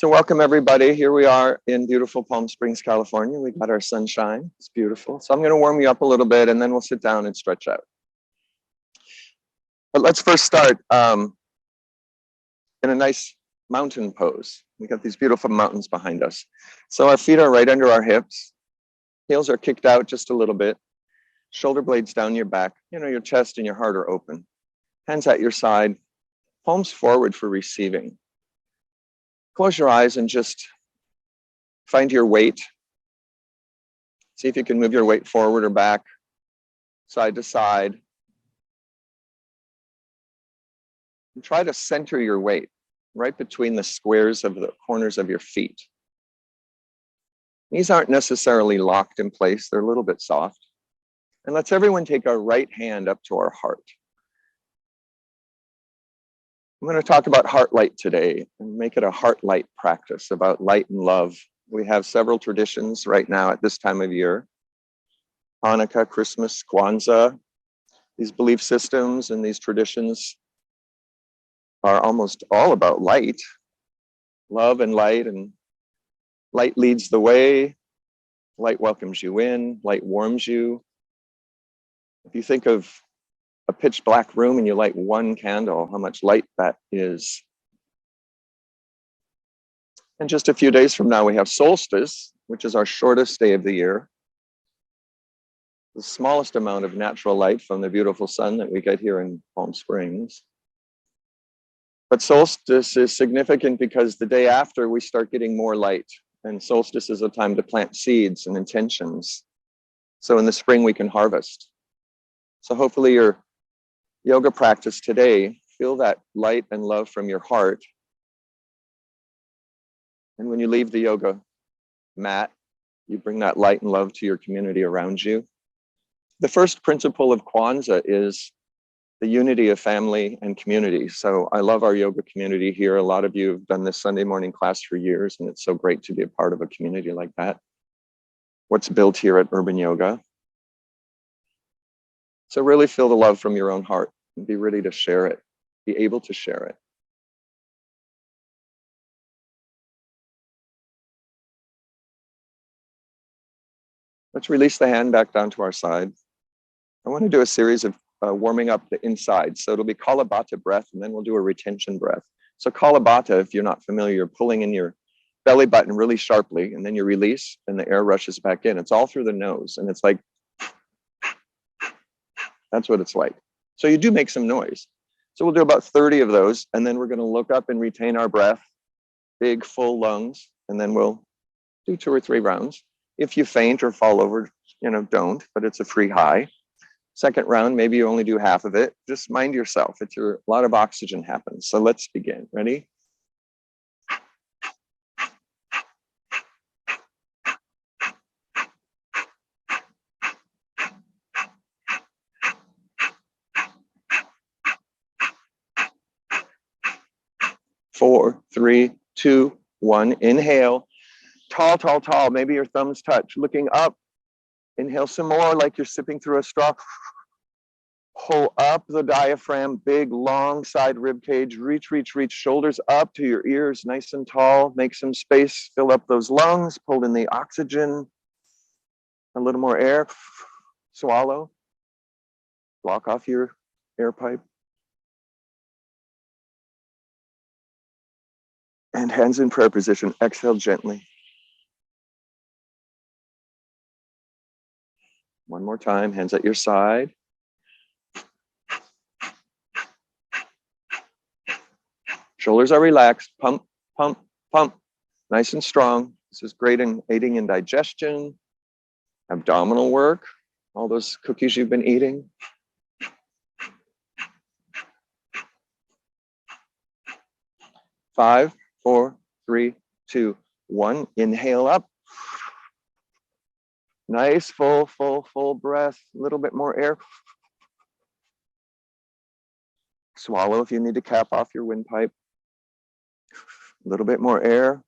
So welcome everybody. Here we are in beautiful Palm Springs, California. We got our sunshine. It's beautiful. So I'm going to warm you up a little bit and then we'll sit down and stretch out. But let's first start in a nice mountain pose. We got these beautiful mountains behind us. So our feet are right under our hips. Heels are kicked out just a little bit. Shoulder blades down your back. Your chest and your heart are open. Hands at your side. Palms forward for receiving. Close your eyes and just find your weight. See if you can move your weight forward or back, side to side. And try to center your weight right between the squares of the corners of your feet. These aren't necessarily locked in place. They're a little bit soft. And let's everyone take our right hand up to our heart. I'm going to talk about heart light today and make it a heart light practice about light and love. We have several traditions right now at this time of year. Hanukkah, Christmas, Kwanzaa. These belief systems and these traditions are almost all about light, love and light leads the way. Light welcomes you in, light warms you. If you think of a pitch black room and you light one candle, how much light that is. And just a few days from now, we have Solstice, which is our shortest day of the year. The smallest amount of natural light from the beautiful sun that we get here in Palm Springs. But solstice is significant because the day after we start getting more light, and solstice is a time to plant seeds and intentions. So in the spring we can harvest. So hopefully your yoga practice today, feel that light and love from your heart. And when you leave the yoga mat, you bring that light and love to your community around you. The first principle of Kwanzaa is the unity of family and community. So I love our yoga community here. A lot of you have done this Sunday morning class for years, and it's so great to be a part of a community like that. What's built here at Urban Yoga. So really feel the love from your own heart and be ready to share it, be able to share it. Let's release the hand back down to our side. I want to do a series of warming up the inside. So it'll be Kalabata breath, and then we'll do a retention breath. So Kalabata, if you're not familiar, you're pulling in your belly button really sharply, and then you release, and the air rushes back in. It's all through the nose, and it's like, that's what it's like. So you do make some noise. So we'll do about 30 of those, and then we're going to look up and retain our breath, big, full lungs, and then we'll do 2 or 3 rounds. If you faint or fall over, don't, but it's a free high. Second round, maybe you only do half of it. Just mind yourself. A lot of oxygen happens. So let's begin. Ready? Four, 3, 2, 1. Inhale. Tall, tall, tall. Maybe your thumbs touch. Looking up. Inhale some more like you're sipping through a straw. Pull up the diaphragm, big, long side rib cage. Reach, reach, reach. Shoulders up to your ears, nice and tall. Make some space. Fill up those lungs. Pull in the oxygen. A little more air. Swallow. Block off your air pipe. And hands in prayer position. Exhale gently. One more time. Hands at your side. Shoulders are relaxed. Pump, pump, pump. Nice and strong. This is great in aiding in digestion, abdominal work, all those cookies you've been eating. Five, 4, 3, 2, 1. Inhale up. Nice, full, full, full breath. A little bit more air. Swallow if you need to cap off your windpipe. A little bit more air.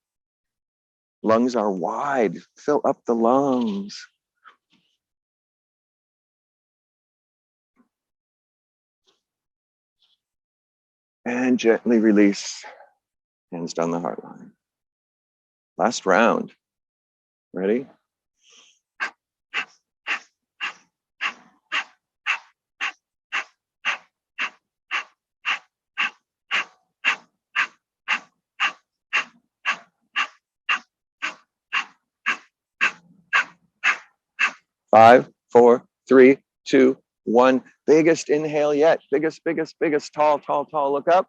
Lungs are wide. Fill up the lungs. And gently release. Hands down the heart line. Last round. Ready? Five, four, three, two, one. Biggest inhale yet. Biggest, biggest, biggest. Tall, tall, tall. Look up.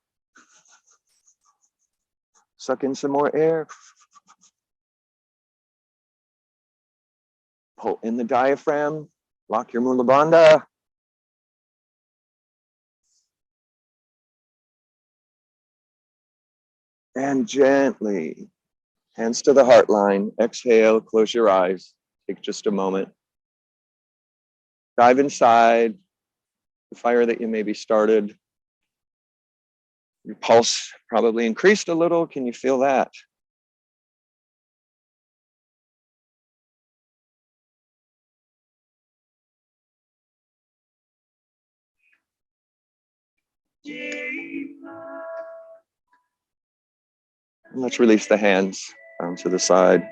Suck in some more air. Pull in the diaphragm. Lock your Mula Bandha. And gently, hands to the heart line. Exhale, close your eyes. Take just a moment. Dive inside the fire that you maybe started. Your pulse probably increased a little. Can you feel that? And let's release the hands down to the side.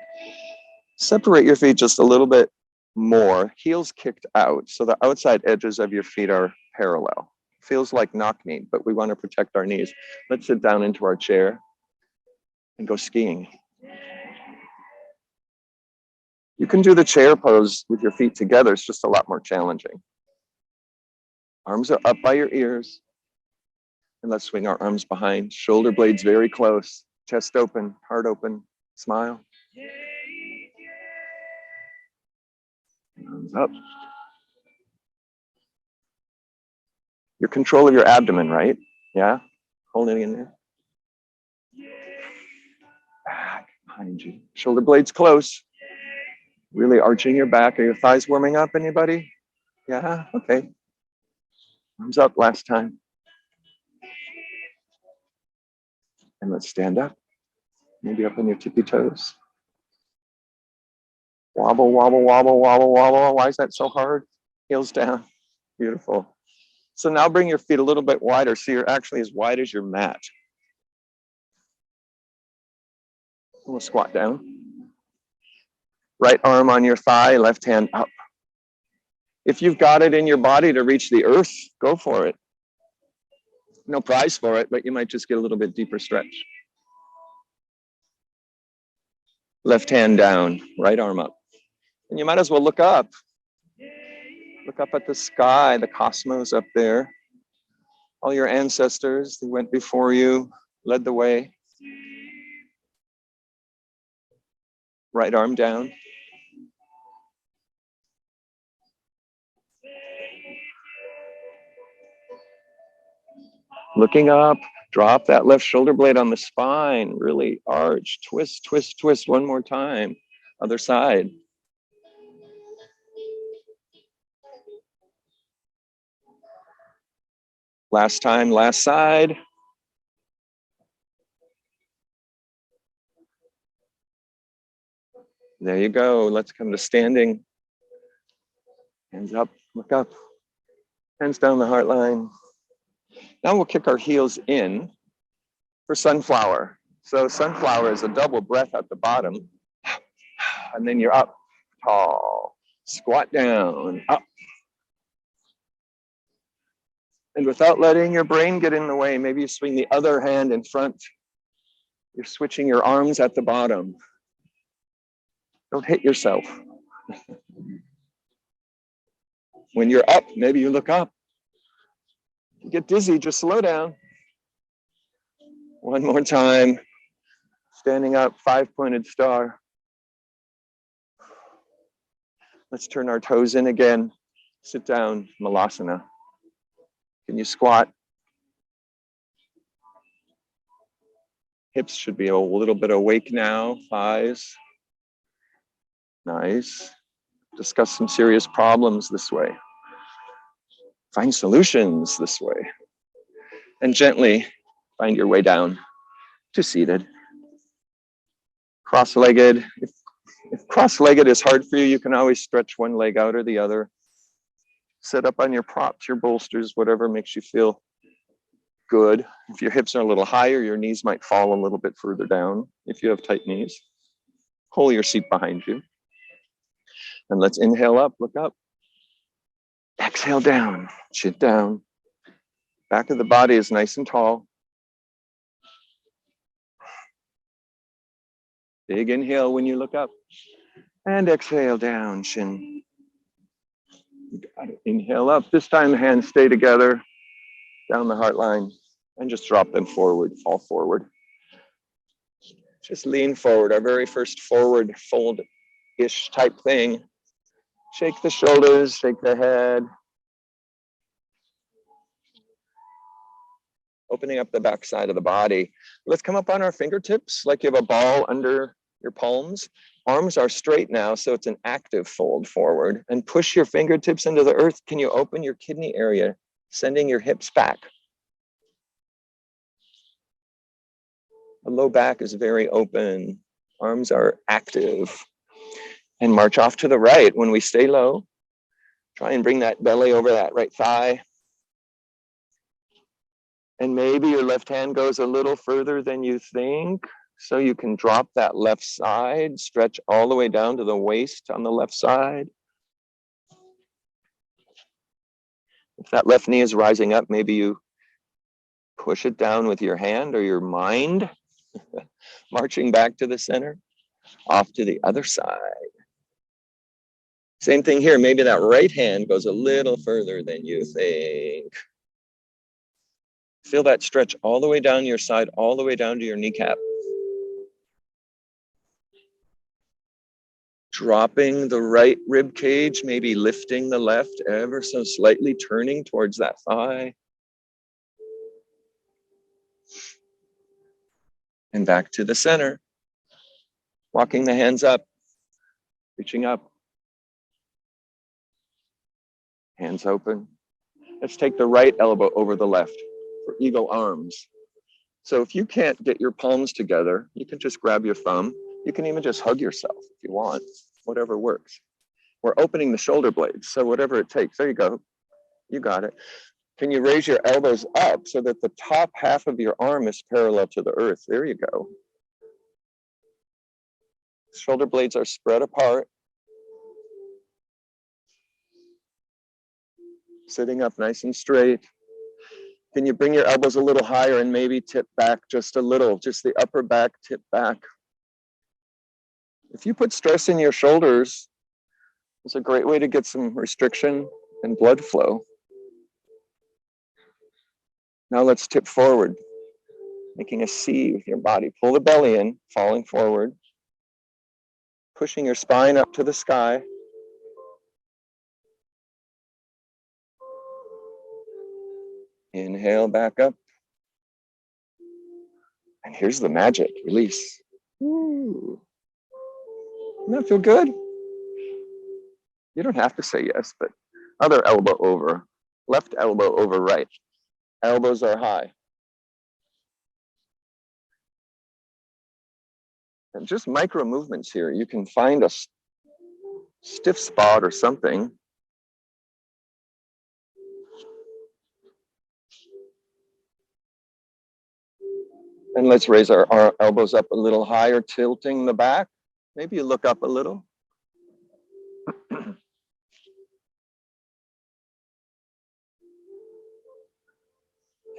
Separate your feet just a little bit more. Heels kicked out, so the outside edges of your feet are parallel. Feels like knock knee, but we want to protect our knees. Let's sit down into our chair and go skiing. You can do the chair pose with your feet together. It's just a lot more challenging. Arms are up by your ears. And let's swing our arms behind. Shoulder blades very close. Chest open, heart open. Smile. Arms up. Your control of your abdomen, right? Yeah? Holding in there. Back behind you. Shoulder blades close. Really arching your back. Are your thighs warming up, anybody? Yeah? Okay. Arms up last time. And let's stand up. Maybe up on your tippy toes. Wobble, wobble, wobble, wobble, wobble. Why is that so hard? Heels down. Beautiful. So now bring your feet a little bit wider so you're actually as wide as your mat. We'll squat down. Right arm on your thigh, left hand up. If you've got it in your body to reach the earth, go for it. No prize for it, but you might just get a little bit deeper stretch. Left hand down, right arm up. And you might as well look up. Look up at the sky, the cosmos up there. All your ancestors who went before you, led the way. Right arm down. Looking up, drop that left shoulder blade on the spine. Really arch, twist, twist, twist. One more time. Other side. Last time, last side. There you go. Let's come to standing. Hands up, look up. Hands down the heart line. Now we'll kick our heels in for sunflower. So sunflower is a double breath at the bottom. And then you're up, tall. Squat down, up. And without letting your brain get in the way, maybe you swing the other hand in front. You're switching your arms at the bottom. Don't hit yourself. When you're up, maybe you look up. You get dizzy, just slow down. One more time. Standing up, 5-pointed star. Let's turn our toes in again. Sit down, Malasana. Can you squat? Hips should be a little bit awake now. Thighs. Nice. Discuss some serious problems this way. Find solutions this way. And gently find your way down to seated. Cross-legged. If cross-legged is hard for you, you can always stretch one leg out or the other. Sit up on your props, your bolsters, whatever makes you feel good. If your hips are a little higher, your knees might fall a little bit further down if you have tight knees. Pull your seat behind you. And let's inhale up, look up. Exhale down, chin down. Back of the body is nice and tall. Big inhale when you look up. And exhale down, chin. You got it. Inhale up. This time, hands stay together, down the heart line, and just drop them forward, fall forward. Just lean forward, our very first forward fold-ish type thing. Shake the shoulders, shake the head. Opening up the back side of the body. Let's come up on our fingertips like you have a ball under your palms. Arms are straight now, so it's an active fold forward. And push your fingertips into the earth. Can you open your kidney area, sending your hips back? The low back is very open. Arms are active. And march off to the right. When we stay low, try and bring that belly over that right thigh. And maybe your left hand goes a little further than you think. So you can drop that left side, stretch all the way down to the waist on the left side. If that left knee is rising up, maybe you push it down with your hand or your mind. Marching back to the center, off to the other side. Same thing here. Maybe that right hand goes a little further than you think. Feel that stretch all the way down your side, all the way down to your kneecap. Dropping the right rib cage, maybe lifting the left ever so slightly, turning towards that thigh. And back to the center. Walking the hands up, reaching up. Hands open. Let's take the right elbow over the left for eagle arms. So if you can't get your palms together, you can just grab your thumb. You can even just hug yourself if you want, whatever works. We're opening the shoulder blades, so whatever it takes. There you go. You got it. Can you raise your elbows up so that the top half of your arm is parallel to the earth? There you go. Shoulder blades are spread apart. Sitting up nice and straight. Can you bring your elbows a little higher and maybe tip back just a little, just the upper back tip back? If you put stress in your shoulders, it's a great way to get some restriction and blood flow. Now let's tip forward, making a C with your body. Pull the belly in, falling forward, pushing your spine up to the sky. Inhale back up. And here's the magic, release. Ooh. Doesn't that feel good? You don't have to say yes, but other elbow over, left elbow over right. Elbows are high. And just micro movements here. You can find a stiff spot or something. And let's raise our elbows up a little higher, tilting the back. Maybe you look up a little.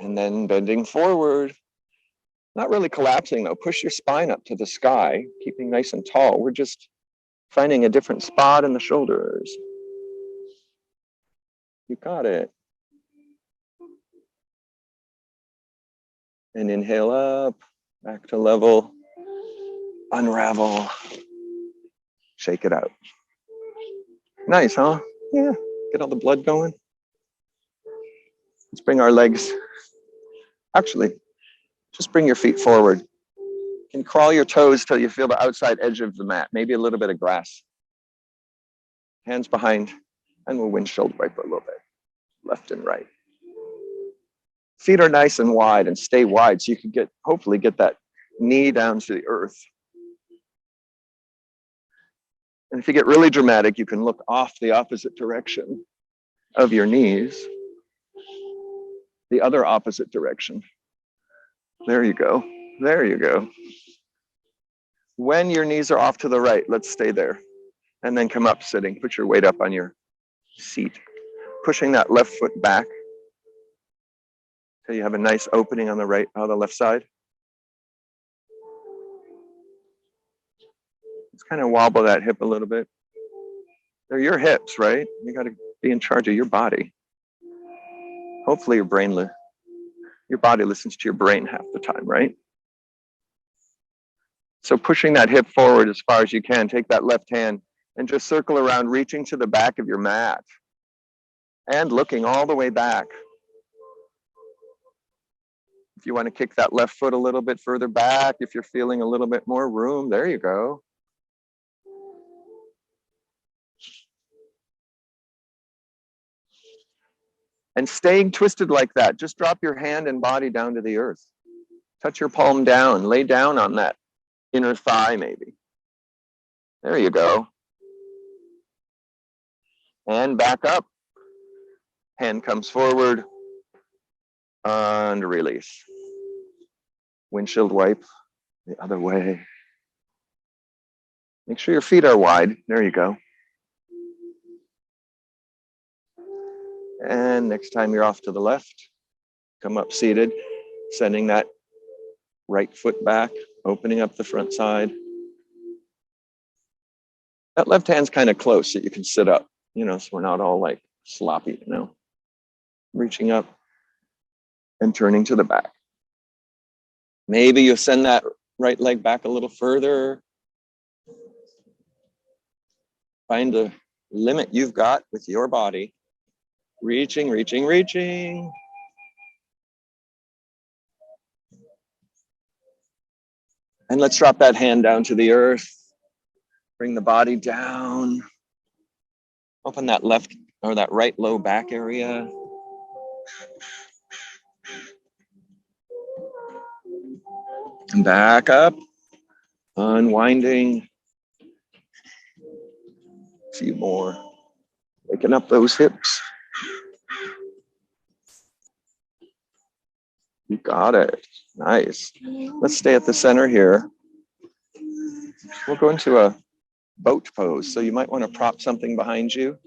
And then bending forward. Not really collapsing though. Push your spine up to the sky, keeping nice and tall. We're just finding a different spot in the shoulders. You got it. And inhale up, back to level. Unravel. Shake it out. Nice, huh? Yeah. Get all the blood going. Let's bring our legs. Actually, just bring your feet forward. You can crawl your toes till you feel the outside edge of the mat, maybe a little bit of grass. Hands behind, and we'll windshield wiper a little bit, left and right. Feet are nice and wide and stay wide so you can hopefully get that knee down to the earth. And if you get really dramatic, you can look off the opposite direction of your knees, the other opposite direction. There you go. There you go. When your knees are off to the right, let's stay there. And then come up sitting. Put your weight up on your seat. Pushing that left foot back so you have a nice opening on the right, on the left side. Just kind of wobble that hip a little bit. They're your hips, right? You got to be in charge of your body. Hopefully your body listens to your brain half the time, right? So pushing that hip forward as far as you can, take that left hand and just circle around, reaching to the back of your mat and looking all the way back. If you want to kick that left foot a little bit further back, if you're feeling a little bit more room, there you go. And staying twisted like that, just drop your hand and body down to the earth. Touch your palm down, lay down on that inner thigh maybe. There you go. And back up. Hand comes forward and release. Windshield wipe the other way. Make sure your feet are wide. There you go. And next time you're off to the left, come up seated, sending that right foot back, opening up the front side. That left hand's kind of close so you can sit up, so we're not all like sloppy, Reaching up and turning to the back. Maybe you send that right leg back a little further. Find the limit you've got with your body. Reaching, reaching, reaching. And let's drop that hand down to the earth. Bring the body down. Open that left or that right low back area. And back up. Unwinding. A few more. Waking up those hips. You got it. Nice. Let's stay at the center here. We'll go into a boat pose. So you might want to prop something behind you.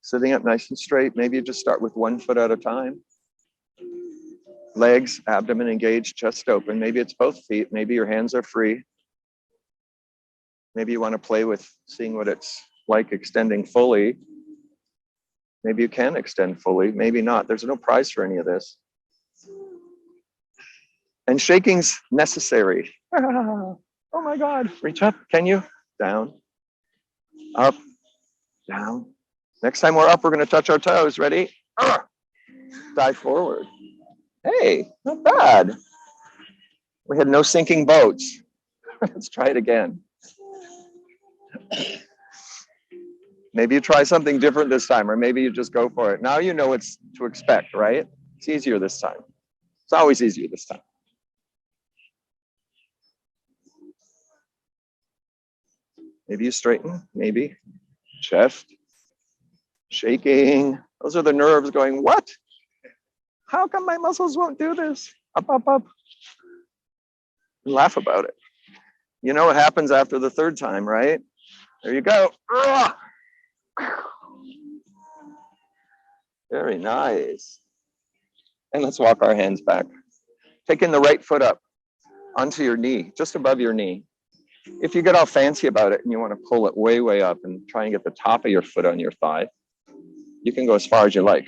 Sitting up nice and straight. Maybe you just start with one foot at a time. Legs, abdomen engaged, chest open. Maybe it's both feet. Maybe your hands are free. Maybe you want to play with seeing what it's like extending fully. Maybe you can extend fully. Maybe not. There's no prize for any of this. And shaking's necessary. Oh my God. Reach up. Can you? Down. Up. Down. Next time we're up, we're going to touch our toes. Ready? Dive forward. Hey, not bad. We had no sinking boats. Let's try it again. Maybe you try something different this time, or maybe you just go for it. Now you know what to expect, right? It's easier this time. It's always easier this time. Maybe you straighten, maybe. Chest. Shaking. Those are the nerves going, what? How come my muscles won't do this? Up, up, up. And laugh about it. You know what happens after the third time, right? There you go. Very nice. And let's walk our hands back. Taking the right foot up onto your knee, just above your knee. If you get all fancy about it and you want to pull it way, way up and try and get the top of your foot on your thigh, you can go as far as you like.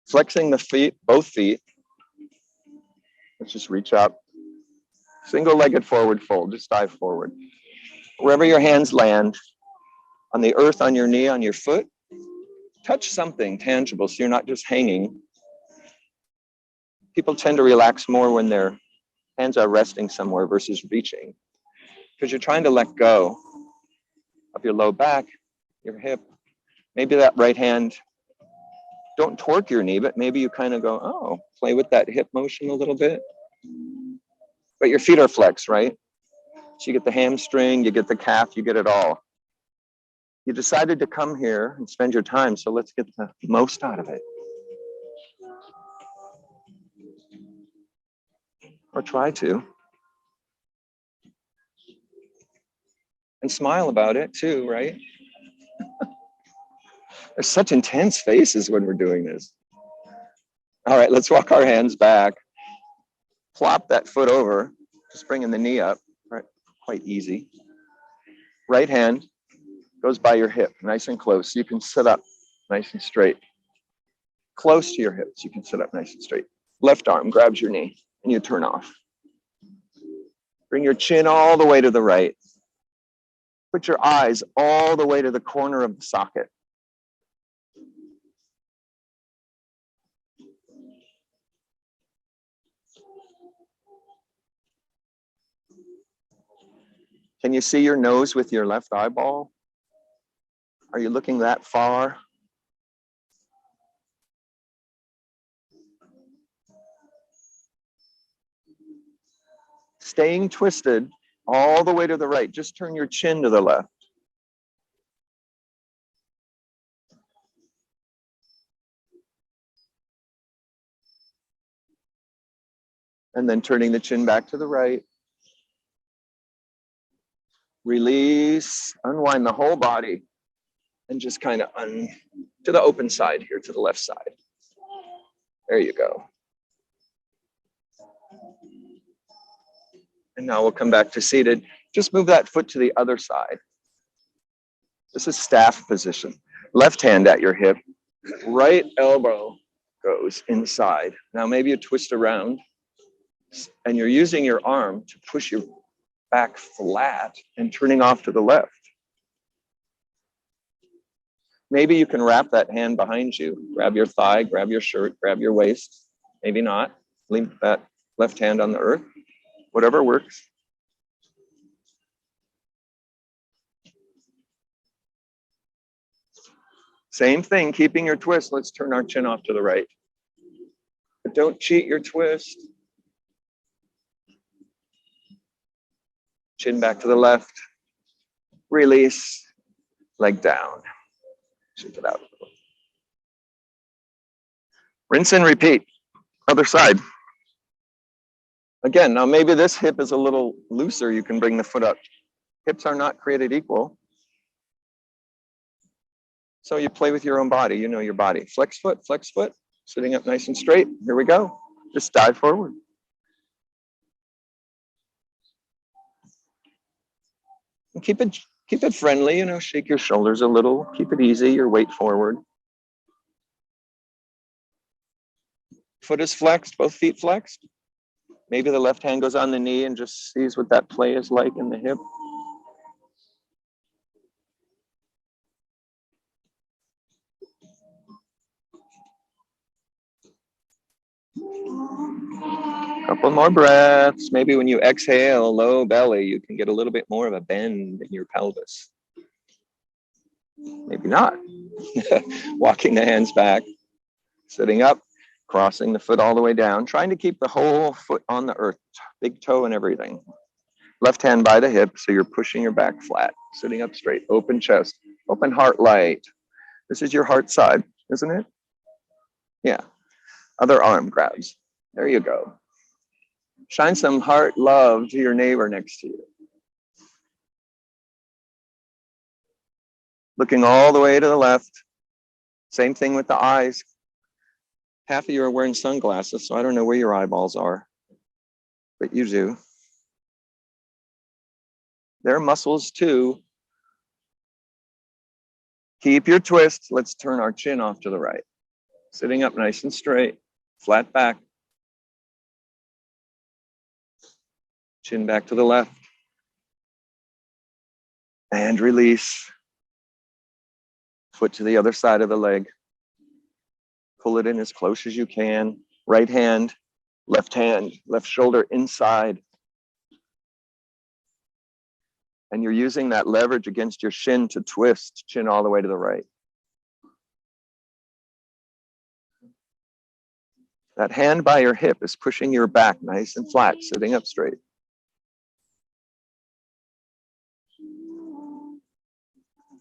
Flexing the feet, both feet. Let's just reach up. Single-legged forward fold, just dive forward. Wherever your hands land, on the earth, on your knee, on your foot, touch something tangible so you're not just hanging. People tend to relax more when their hands are resting somewhere versus reaching, because you're trying to let go of your low back, your hip. Maybe that right hand, don't torque your knee, but maybe you kind of go, oh, play with that hip motion a little bit. But your feet are flexed, right? So you get the hamstring, you get the calf, you get it all. You decided to come here and spend your time, so let's get the most out of it. Or try to. And smile about it too, right? There's such intense faces when we're doing this. All right, let's walk our hands back. Plop that foot over, just bringing the knee up, right? Quite easy. Right hand goes by your hip, nice and close. You can sit up nice and straight. Close to your hips, you can sit up nice and straight. Left arm grabs your knee and you turn off. Bring your chin all the way to the right. Put your eyes all the way to the corner of the socket. Can you see your nose with your left eyeball? Are you looking that far? Staying twisted all the way to the right. Just turn your chin to the left. And then turning the chin back to the right. Release, unwind the whole body, and just kind of to the open side here, to the left side. There you go. And now we'll come back to seated. Just move that foot to the other side. This is staff position. Left hand at your hip, right elbow goes inside. Now maybe you twist around and you're using your arm to push your back flat and turning off to the left. Maybe you can wrap that hand behind you. Grab your thigh, grab your shirt, grab your waist. Maybe not. Leave that left hand on the earth. Whatever works. Same thing, keeping your twist. Let's turn our chin off to the right. But don't cheat your twist. Chin back to the left. Release. Leg down. Shake it out. Rinse and repeat. Other side. Again, now maybe this hip is a little looser. You can bring the foot up. Hips are not created equal. So you play with your own body. You know your body. Flex foot, sitting up nice and straight. Here we go. Just dive forward. And keep it friendly, you know, shake your shoulders a little. Keep it easy, your weight forward. Foot is flexed, both feet flexed. Maybe the left hand goes on the knee and just sees what that play is like in the hip. Couple more breaths. Maybe when you exhale, low belly, you can get a little bit more of a bend in your pelvis. Maybe not. Walking the hands back, sitting up, crossing the foot all the way down, trying to keep the whole foot on the earth, big toe and everything. Left hand by the hip, so you're pushing your back flat, sitting up straight, open chest, open heart light. This is your heart side, isn't it? Yeah. Other arm grabs. There you go. Shine some heart love to your neighbor next to you. Looking all the way to the left. Same thing with the eyes. Half of you are wearing sunglasses, so I don't know where your eyeballs are, but you do. They're muscles too. Keep your twist. Let's turn our chin off to the right. Sitting up nice and straight, flat back. Chin back to the left. And release. Foot to the other side of the leg. Pull it in as close as you can. Right hand, left shoulder inside. And you're using that leverage against your shin to twist, chin all the way to the right. That hand by your hip is pushing your back nice and flat, sitting up straight.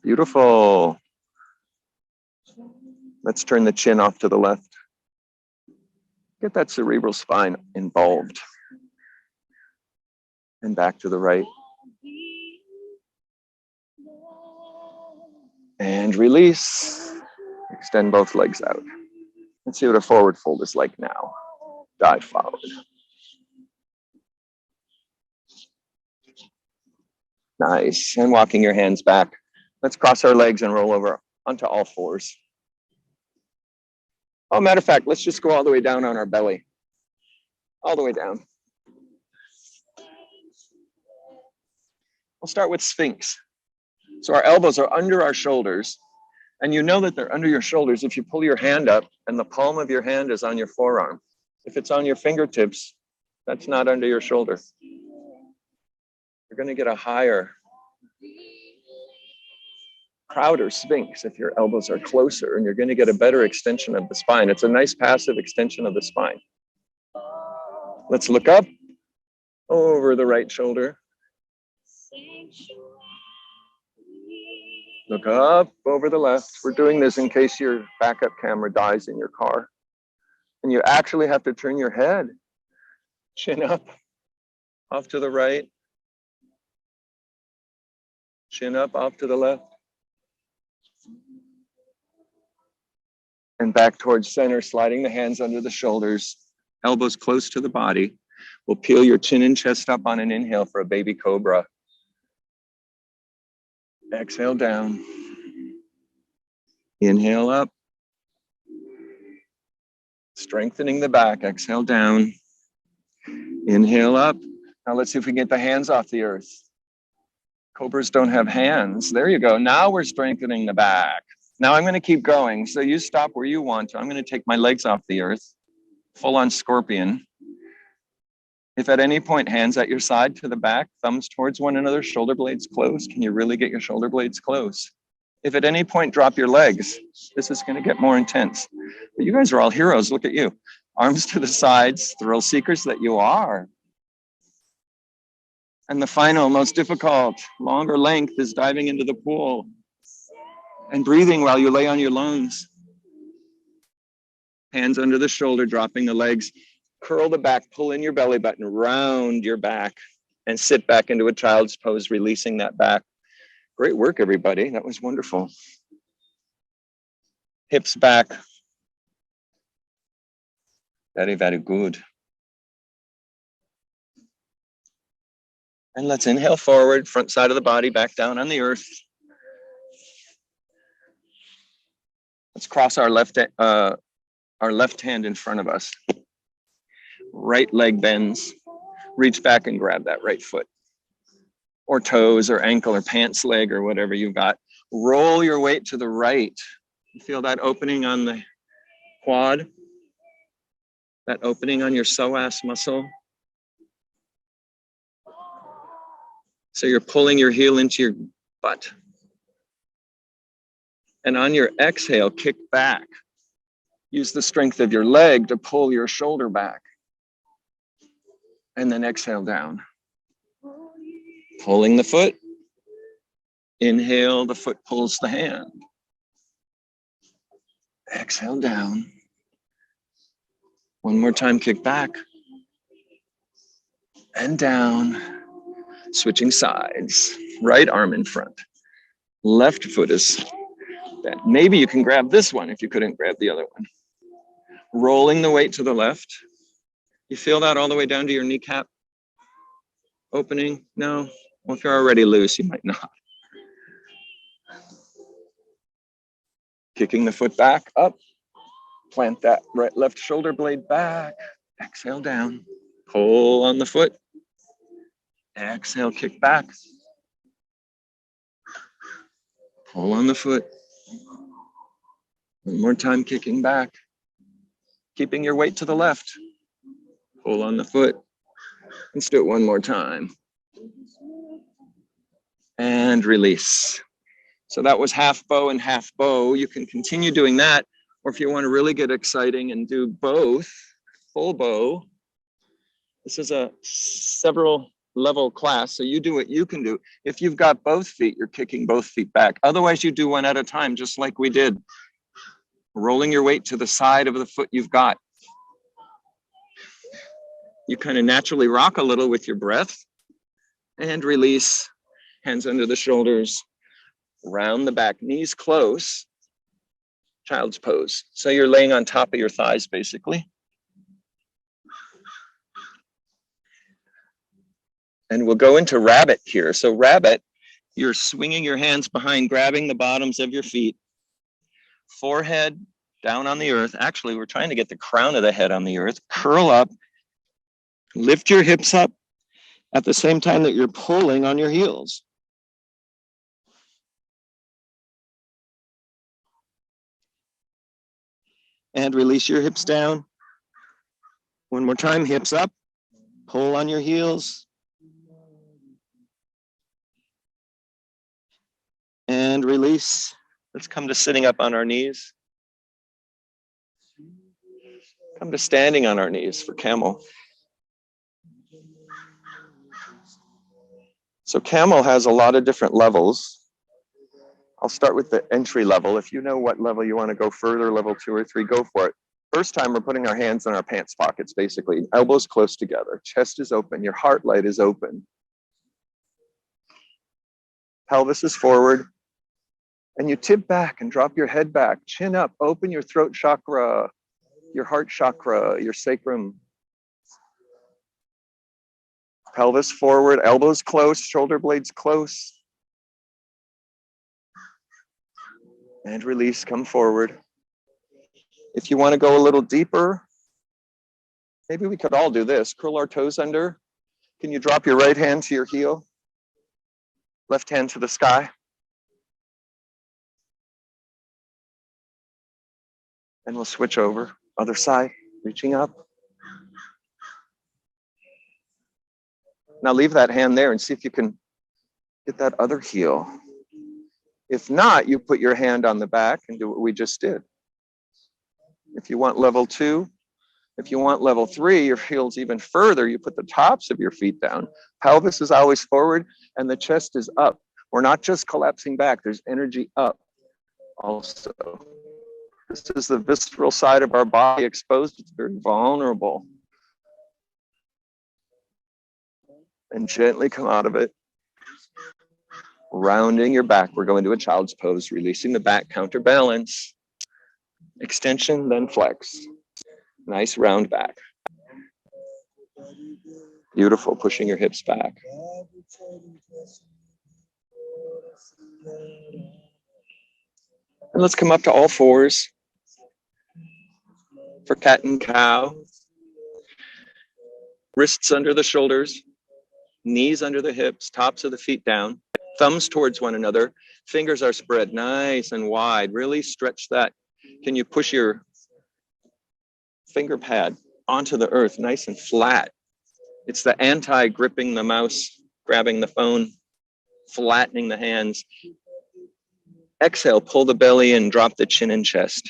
Beautiful. Let's turn the chin off to the left. Get that cerebral spine involved. And back to the right. And release. Extend both legs out. Let's see what a forward fold is like now. Dive forward. Nice. And walking your hands back. Let's cross our legs and roll over onto all fours. Oh, matter of fact, let's just go all the way down on our belly. All the way down. We'll start with Sphinx. So our elbows are under our shoulders. And you know that they're under your shoulders if you pull your hand up and the palm of your hand is on your forearm. If it's on your fingertips, that's not under your shoulder. You're going to get a higher, prouder Sphinx if your elbows are closer, and you're going to get a better extension of the spine. It's a nice passive extension of the spine. Let's look up over the right shoulder. Look up over the left. We're doing this in case your backup camera dies in your car. And you actually have to turn your head. Chin up, off to the right. Chin up, off to the left. And back towards center, sliding the hands under the shoulders, elbows close to the body. We'll peel your chin and chest up on an inhale for a baby cobra. Exhale down. Inhale up. Strengthening the back. Exhale down. Inhale up. Now let's see if we can get the hands off the earth. Cobras don't have hands. There you go. Now we're strengthening the back. Now I'm going to keep going. So you stop where you want to. I'm going to take my legs off the earth. Full on scorpion. If at any point, hands at your side to the back, thumbs towards one another, shoulder blades close. Can you really get your shoulder blades close? If at any point, drop your legs. This is going to get more intense. But you guys are all heroes. Look at you. Arms to the sides, thrill seekers that you are. And the final, most difficult, longer length is diving into the pool and breathing while you lay on your lungs. Hands under the shoulder, dropping the legs. Curl the back, pull in your belly button, round your back, and sit back into a child's pose, releasing that back. Great work, everybody. That was wonderful. Hips back. Very, very good. And let's inhale forward, front side of the body, back down on the earth. Let's cross our left hand in front of us. Right leg bends. Reach back and grab that right foot. Or toes or ankle or pants leg or whatever you've got. Roll your weight to the right. You feel that opening on the quad? That opening on your psoas muscle? So you're pulling your heel into your butt. And on your exhale, kick back. Use the strength of your leg to pull your shoulder back. And then exhale down. Pulling the foot. Inhale, the foot pulls the hand. Exhale down. One more time, kick back. And down. Switching sides. Right arm in front. Left foot is bent. Maybe you can grab this one if you couldn't grab the other one. Rolling the weight to the left. You feel that all the way down to your kneecap? Opening? No? Well, if you're already loose, you might not. Kicking the foot back, up. Plant that right left shoulder blade back. Exhale down. Pull on the foot. Exhale, kick back. Pull on the foot. One more time, kicking back. Keeping your weight to the left. Pull on the foot. Let's do it one more time. And release. So that was half bow and half bow. You can continue doing that. Or if you want to really get exciting and do both, full bow. This is a several level class. So you do what you can do. If you've got both feet, you're kicking both feet back. Otherwise, you do one at a time, just like we did. Rolling your weight to the side of the foot you've got. You kind of naturally rock a little with your breath and release. Hands under the shoulders. Round the back, knees close, child's pose. So you're laying on top of your thighs, basically. And we'll go into rabbit here. So rabbit, you're swinging your hands behind, grabbing the bottoms of your feet, forehead down on the earth. Actually, we're trying to get the crown of the head on the earth. Curl up, lift your hips up at the same time that you're pulling on your heels. And release your hips down. One more time, hips up, pull on your heels. And release. Let's come to sitting up on our knees. Come to standing on our knees for camel. So camel has a lot of different levels. I'll start with the entry level. If you know what level you want to go further, level 2 or 3, go for it. First time, we're putting our hands in our pants pockets, basically. Elbows close together. Chest is open. Your heart light is open. Pelvis is forward. And you tip back and drop your head back. Chin up. Open your throat chakra, your heart chakra, your sacrum. Pelvis forward. Elbows close. Shoulder blades close. And release, come forward. If you want to go a little deeper, maybe we could all do this. Curl our toes under. Can you drop your right hand to your heel? Left hand to the sky. And we'll switch over. Other side, reaching up. Now leave that hand there and see if you can get that other heel. If not, you put your hand on the back and do what we just did. If you want level 2, if you want level 3, your heels even further, you put the tops of your feet down. Pelvis is always forward and the chest is up. We're not just collapsing back, there's energy up also. This is the visceral side of our body exposed. It's very vulnerable. And gently come out of it. Rounding your back. We're going to a child's pose, releasing the back, counterbalance. Extension, then flex. Nice round back. Beautiful, pushing your hips back. And let's come up to all fours for cat and cow. Wrists under the shoulders, knees under the hips, tops of the feet down, thumbs towards one another, fingers are spread nice and wide. Really stretch that. Can you push your finger pad onto the earth nice and flat? It's the anti-gripping the mouse, grabbing the phone, flattening the hands. Exhale, pull the belly in, drop the chin and chest.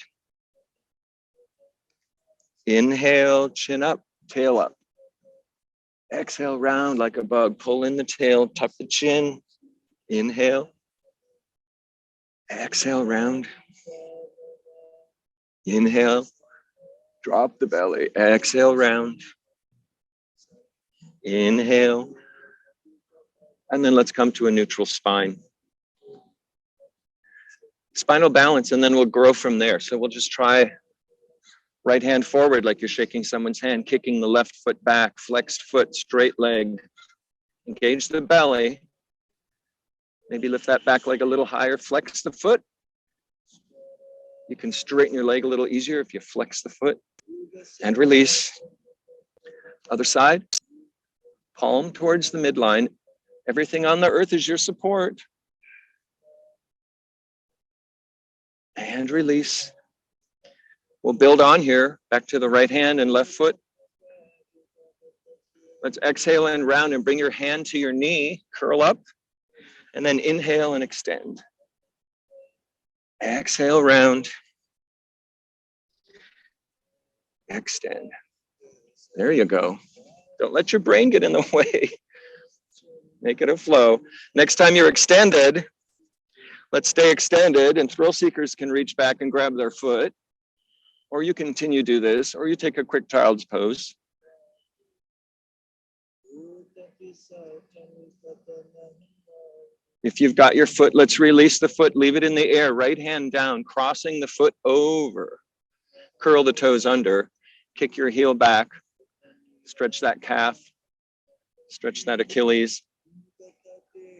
Inhale, chin up, tail up. Exhale, round like a bug. Pull in the tail, tuck the chin. Inhale. Exhale, round. Inhale. Drop the belly. Exhale, round. Inhale. And then let's come to a neutral spine. Spinal balance, and then we'll grow from there. So we'll just try right hand forward like you're shaking someone's hand, kicking the left foot back, flexed foot, straight leg. Engage the belly. Maybe lift that back leg a little higher, flex the foot. You can straighten your leg a little easier if you flex the foot. And release. Other side. Palm towards the midline. Everything on the earth is your support. And release. We'll build on here, back to the right hand and left foot. Let's exhale and round and bring your hand to your knee, curl up, and then inhale and extend. Exhale, round. Extend. There you go. Don't let your brain get in the way. Make it a flow. Next time you're extended, let's stay extended, and thrill seekers can reach back and grab their foot. Or you continue to do this, or you take a quick child's pose. If you've got your foot, let's release the foot, leave it in the air, right hand down, crossing the foot over. Curl the toes under, kick your heel back, stretch that calf, stretch that Achilles,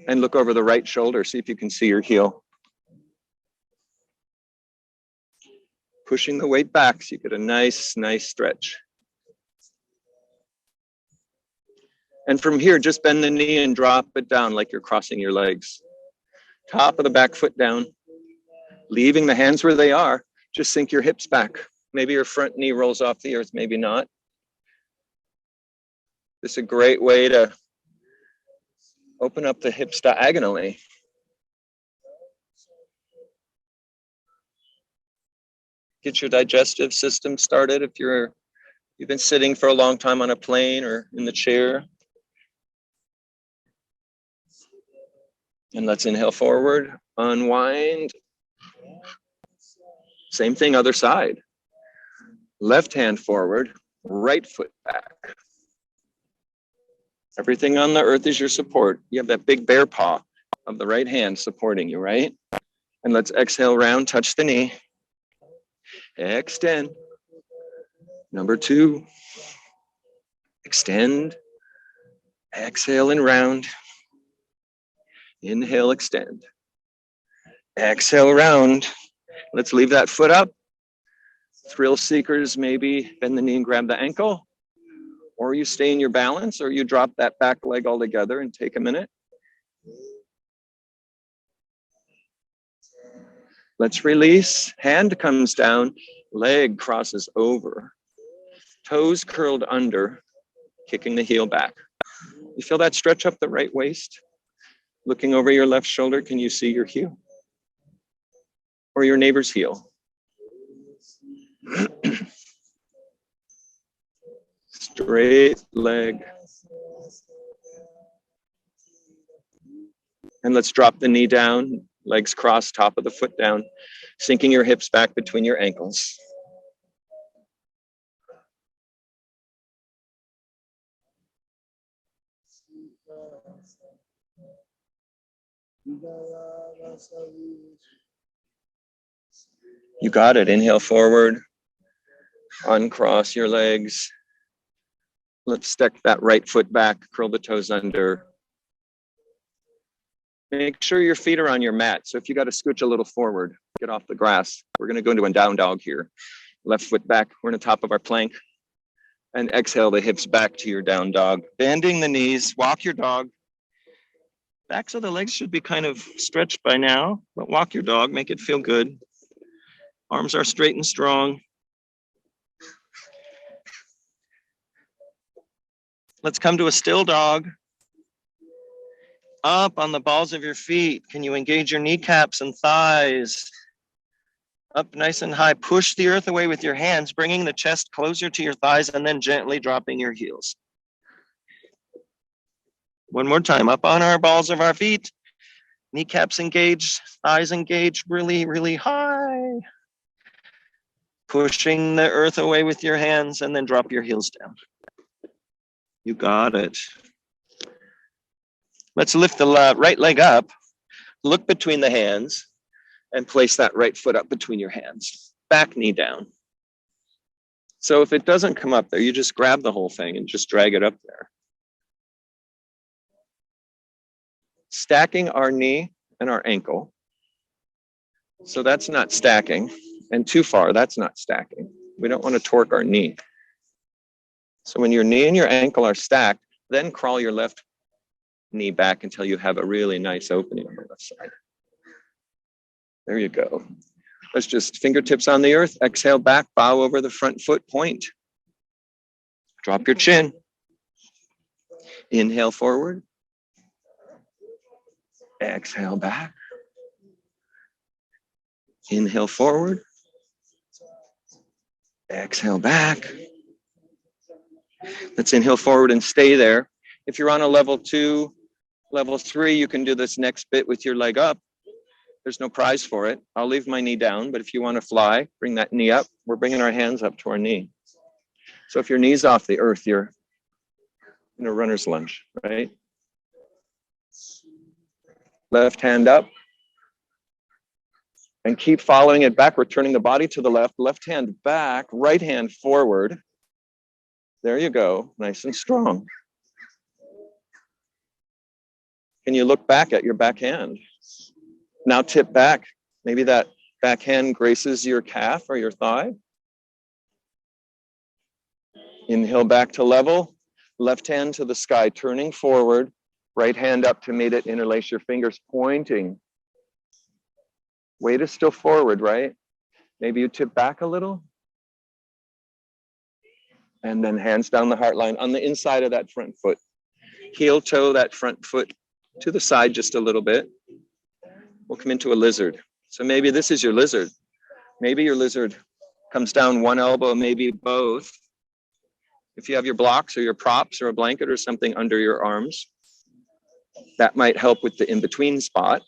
and look over the right shoulder, see if you can see your heel. Pushing the weight back so you get a nice stretch. And from here, just bend the knee and drop it down like you're crossing your legs. Top of the back foot down, leaving the hands where they are. Just sink your hips back. Maybe your front knee rolls off the earth, maybe not. This is a great way to open up the hips diagonally. Get your digestive system started if you've been sitting for a long time on a plane or in the chair. And let's inhale forward, unwind. Same thing, other side. Left hand forward, right foot back. Everything on the earth is your support. You have that big bear paw of the right hand supporting you, right? And let's exhale round, touch the knee. Extend. Number 2. Extend. Exhale and round. Inhale, extend. Exhale, round. Let's leave that foot up. Thrill seekers, maybe bend the knee and grab the ankle. Or you stay in your balance, or you drop that back leg altogether and take a minute. Let's release. Hand comes down, leg crosses over. Toes curled under, kicking the heel back. You feel that stretch up the right waist? Looking over your left shoulder, can you see your heel? Or your neighbor's heel? Straight leg. And let's drop the knee down, legs crossed, top of the foot down, sinking your hips back between your ankles. You got it. Inhale forward, uncross your legs. Let's stick that right foot back, curl the toes under. Make sure your feet are on your mat. So if you got to scooch a little forward, get off the grass. We're going to go into a down dog here. Left foot back. We're on the top of our plank. And exhale the hips back to your down dog. Bending the knees. Walk your dog. Backs of the legs should be kind of stretched by now, but walk your dog. Make it feel good. Arms are straight and strong. Let's come to a still dog. Up on the balls of your feet. Can you engage your kneecaps and thighs? Up nice and high. Push the earth away with your hands, bringing the chest closer to your thighs and then gently dropping your heels. One more time. Up on our balls of our feet. Kneecaps engaged, thighs engaged, really, really high. Pushing the earth away with your hands and then drop your heels down. You got it. Let's lift the right leg up, look between the hands, and place that right foot up between your hands. Back knee down. So if it doesn't come up there, you just grab the whole thing and just drag it up there. Stacking our knee and our ankle. So that's not stacking. And too far, that's not stacking. We don't want to torque our knee. So when your knee and your ankle are stacked, then crawl your left knee back until you have a really nice opening on the left side. There you go. Let's just fingertips on the earth. Exhale back, bow over the front foot, point. Drop your chin. Inhale forward. Exhale back. Inhale forward. Exhale back. Let's inhale forward and stay there. If you're on a level 2, level 3, you can do this next bit with your leg up. There's no prize for it. I'll leave my knee down, but if you want to fly, bring that knee up. We're bringing our hands up to our knee. So if your knee's off the earth, you're in a runner's lunge, right? Left hand up. And keep following it back. We're turning the body to the left hand back, right hand forward. There you go, nice and strong. Can you look back at your back hand? Now tip back. Maybe that back hand graces your calf or your thigh. Inhale back to level. Left hand to the sky, turning forward. Right hand up to meet it. Interlace your fingers, pointing. Weight is still forward, right? Maybe you tip back a little. And then hands down the heart line on the inside of that front foot. Heel toe that front foot to the side just a little bit. We'll come into a lizard. So maybe this is your lizard. Maybe your lizard comes down one elbow, maybe both. If you have your blocks or your props or a blanket or something under your arms, that might help with the in-between spot.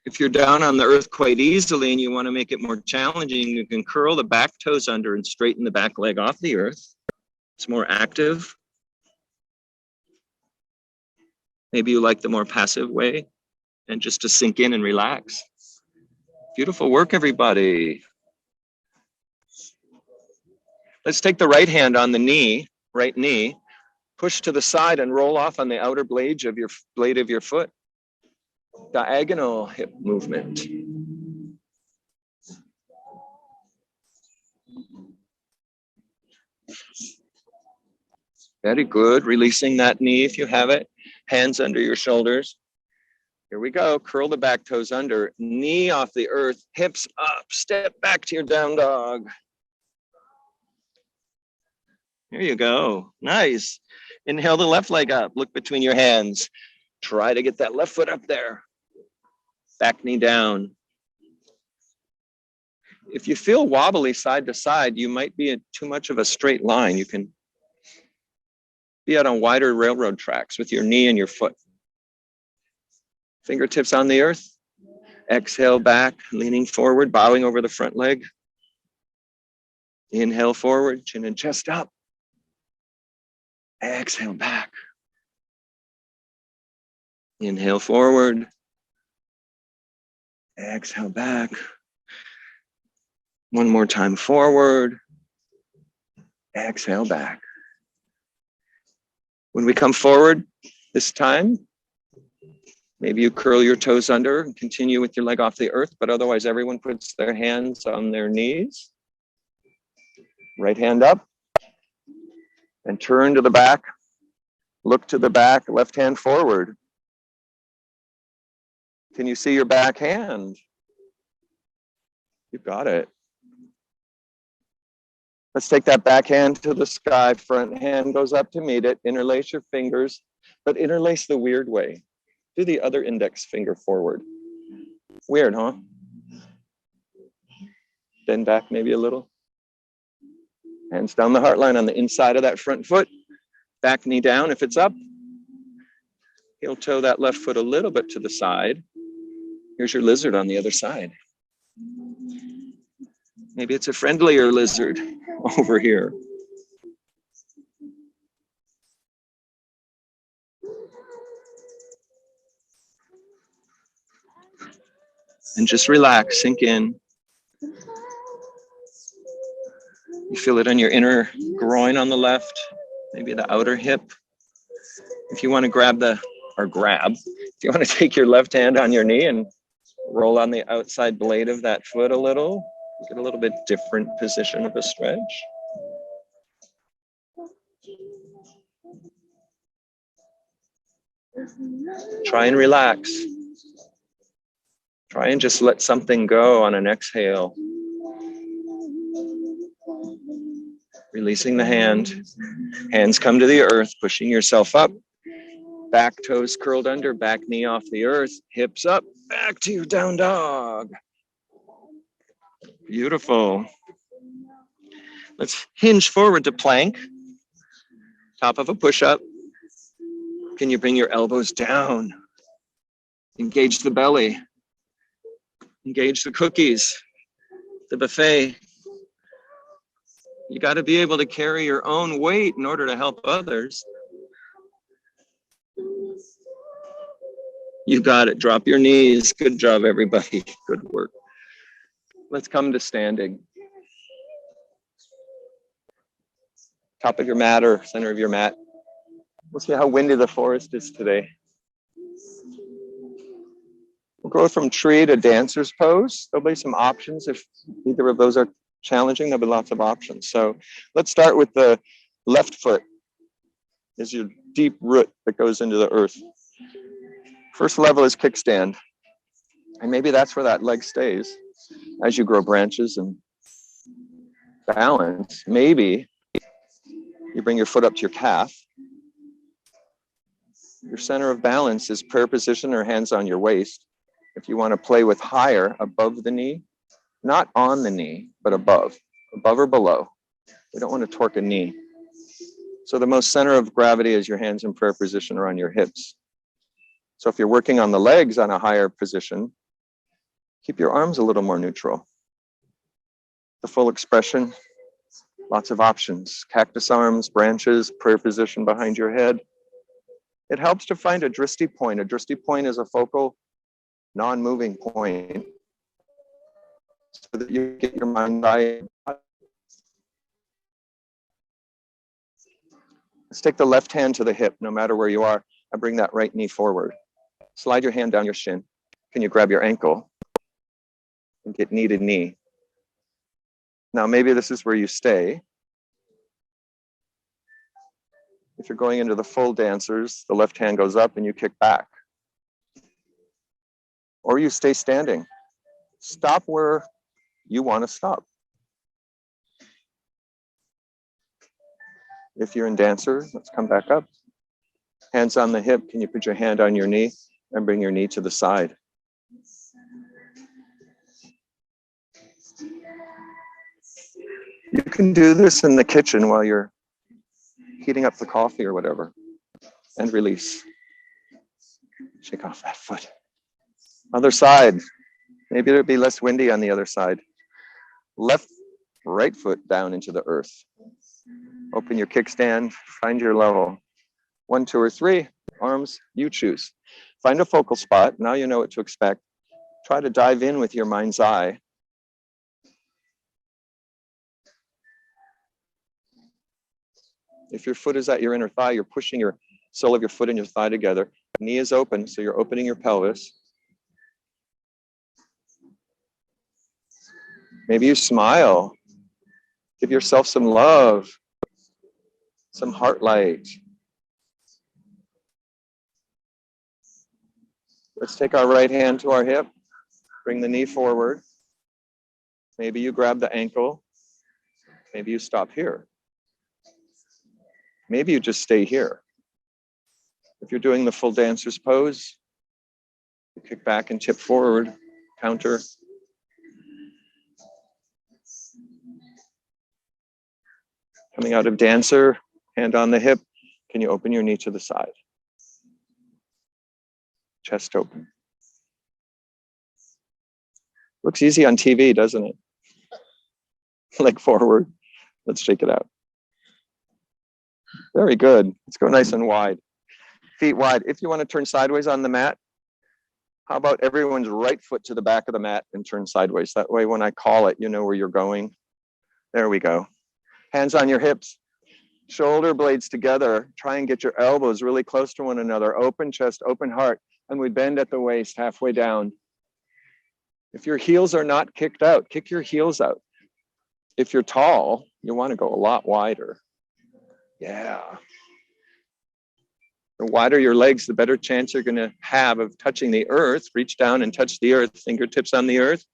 If you're down on the earth quite easily and you want to make it more challenging, you can curl the back toes under and straighten the back leg off the earth. It's more active. Maybe you like the more passive way and just to sink in and relax. Beautiful work, everybody. Let's take the right hand on the knee, right knee, push to the side and roll off on the outer blade of your foot. Diagonal hip movement. Very good. Releasing that knee if you have it. Hands under your shoulders. Here we go. Curl the back toes under. Knee off the earth. Hips up. Step back to your down dog. Here you go. Nice. Inhale the left leg up. Look between your hands. Try to get that left foot up there. Back knee down. If you feel wobbly side to side, you might be in too much of a straight line. You can be out on wider railroad tracks with your knee and your foot. Fingertips on the earth. Exhale back, leaning forward, bowing over the front leg. Inhale forward, chin and chest up. Exhale back. Inhale forward. Exhale back. One more time forward. Exhale back. When we come forward this time, maybe you curl your toes under and continue with your leg off the earth, but otherwise everyone puts their hands on their knees. Right hand up and turn to the back. Look to the back, left hand forward. Can you see your back hand? You got it. Let's take that back hand to the sky. Front hand goes up to meet it. Interlace your fingers, but interlace the weird way. Do the other index finger forward. Weird, huh? Bend back maybe a little. Hands down the heart line on the inside of that front foot. Back knee down if it's up. Heel toe that left foot a little bit to the side. Here's your lizard on the other side. Maybe it's a friendlier lizard over here. And just relax, sink in. You feel it on your inner groin on the left, maybe the outer hip. If you want to if you want to take your left hand on your knee and roll on the outside blade of that foot a little, get a little bit different position of a stretch. Try and relax. Try and just let something go on an exhale. Releasing the hand. Hands come to the earth, pushing yourself up. Back toes curled under, back knee off the earth, hips up, back to your down dog. Beautiful. Let's hinge forward to plank. Top of a push-up. Can you bring your elbows down? Engage the belly. Engage the cookies, the buffet. You got to be able to carry your own weight in order to help others. You got it. Drop your knees. Good job, everybody. Good work. Let's come to standing. Top of your mat or center of your mat. We'll see how windy the forest is today. We'll go from tree to dancer's pose. There'll be some options. If either of those are challenging, there'll be lots of options. So let's start with the left foot. Is your deep root that goes into the earth. First level is kickstand. And maybe that's where that leg stays as you grow branches and balance. Maybe you bring your foot up to your calf. Your center of balance is prayer position or hands on your waist. If you want to play with higher, above the knee, not on the knee, but above or below. We don't want to torque a knee. So the most center of gravity is your hands in prayer position or on your hips. So if you're working on the legs on a higher position, keep your arms a little more neutral. The full expression, lots of options. Cactus arms, branches, prayer position behind your head. It helps to find a drishti point. A drishti point is a focal, non-moving point so that you get your mind eye. Let's take the left hand to the hip, no matter where you are, and bring that right knee forward. Slide your hand down your shin. Can you grab your ankle and get knee to knee? Now, maybe this is where you stay. If you're going into the full dancers, the left hand goes up and you kick back. Or you stay standing. Stop where you want to stop. If you're in dancer, let's come back up. Hands on the hip. Can you put your hand on your knee and bring your knee to the side? You can do this in the kitchen while you're heating up the coffee or whatever. And release. Shake off that foot. Other side. Maybe it'll be less windy on the other side. Right foot down into the earth. Open your kickstand. Find your level. 1, 2, or 3. Arms, you choose. Find a focal spot. Now you know what to expect. Try to dive in with your mind's eye. If your foot is at your inner thigh, you're pushing your sole of your foot and your thigh together. Knee is open, so you're opening your pelvis. Maybe you smile. Give yourself some love, some heart light. Let's take our right hand to our hip. Bring the knee forward. Maybe you grab the ankle. Maybe you stop here. Maybe you just stay here. If you're doing the full dancer's pose, you kick back and tip forward, counter. Coming out of dancer, hand on the hip. Can you open your knee to the side? Chest open. Looks easy on TV, doesn't it? Leg forward. Let's shake it out. Very good. Let's go nice and wide. Feet wide. If you want to turn sideways on the mat, how about everyone's right foot to the back of the mat and turn sideways? That way, when I call it, you know where you're going. There we go. Hands on your hips. Shoulder blades together. Try and get your elbows really close to one another. Open chest, open heart. And we bend at the waist, halfway down. If your heels are not kicked out, kick your heels out. If you're tall, you want to go a lot wider. Yeah. The wider your legs, the better chance you're going to have of touching the earth. Reach down and touch the earth, fingertips on the earth.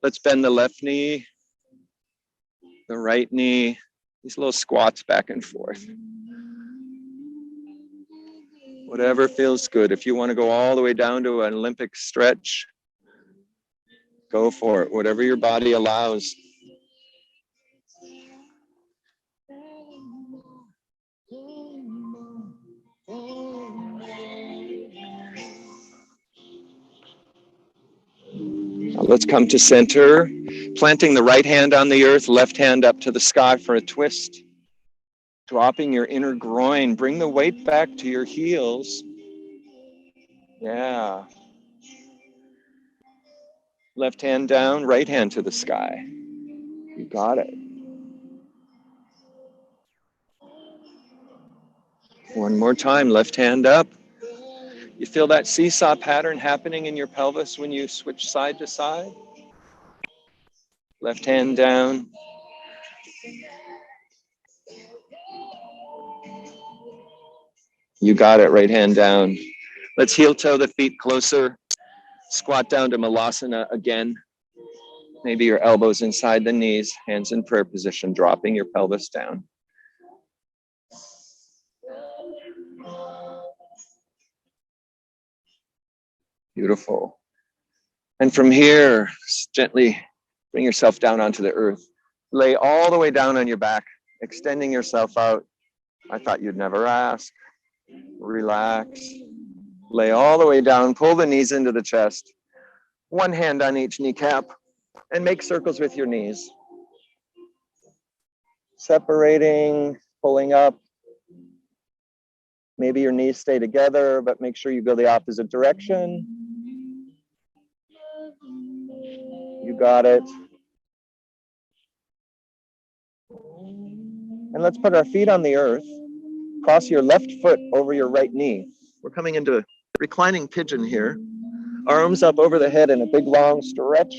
Let's bend the left knee, the right knee, these little squats back and forth. Whatever feels good. If you want to go all the way down to an Olympic stretch, go for it. Whatever your body allows. A Let's come to center, planting the right hand on the earth, left hand up to the sky for a twist. Dropping your inner groin, bring the weight back to your heels. Yeah. Left hand down, right hand to the sky. You got it. One more time, left hand up. You feel that seesaw pattern happening in your pelvis when you switch side to side? Left hand down. You got it, right hand down. Let's heel toe the feet closer. Squat down to Malasana again. Maybe your elbows inside the knees, hands in prayer position, dropping your pelvis down. Beautiful. And from here, gently bring yourself down onto the earth. Lay all the way down on your back, extending yourself out. I thought you'd never ask. Relax. Lay all the way down, pull the knees into the chest. One hand on each kneecap, and make circles with your knees. Separating, pulling up. Maybe your knees stay together, but make sure you go the opposite direction. You got it. And let's put our feet on the earth. Cross your left foot over your right knee. We're coming into a reclining pigeon here. Arms up over the head in a big long stretch.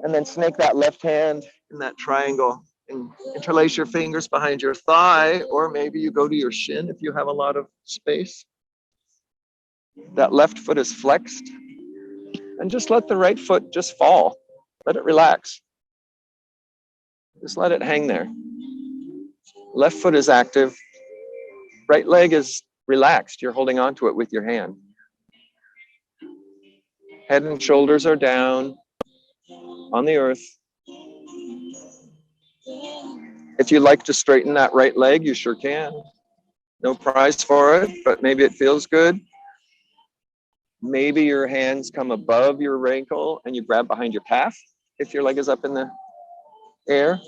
And then snake that left hand in that triangle. And interlace your fingers behind your thigh, or maybe you go to your shin if you have a lot of space. That left foot is flexed. And just let the right foot just fall. Let it relax. Just let it hang there. Left foot is active. Right leg is relaxed. You're holding onto it with your hand. Head and shoulders are down on the earth. If you like to straighten that right leg, you sure can. No prize for it, but maybe it feels good. Maybe your hands come above your ankle and you grab behind your calf if your leg is up in the air.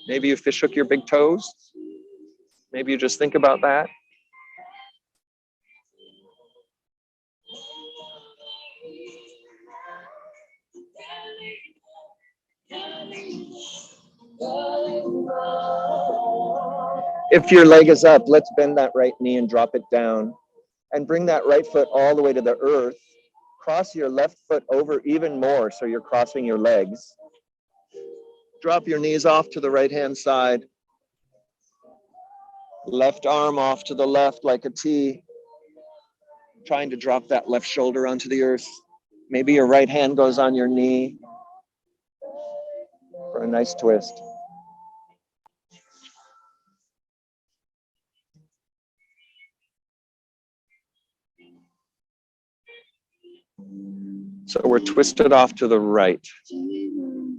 Maybe you fish hook your big toes. Maybe you just think about that. If your leg is up, let's bend that right knee and drop it down. And bring that right foot all the way to the earth. Cross your left foot over even more so you're crossing your legs. Drop your knees off to the right-hand side. Left arm off to the left like a T. Trying to drop that left shoulder onto the earth. Maybe your right hand goes on your knee for a nice twist. So we're twisted off to the right,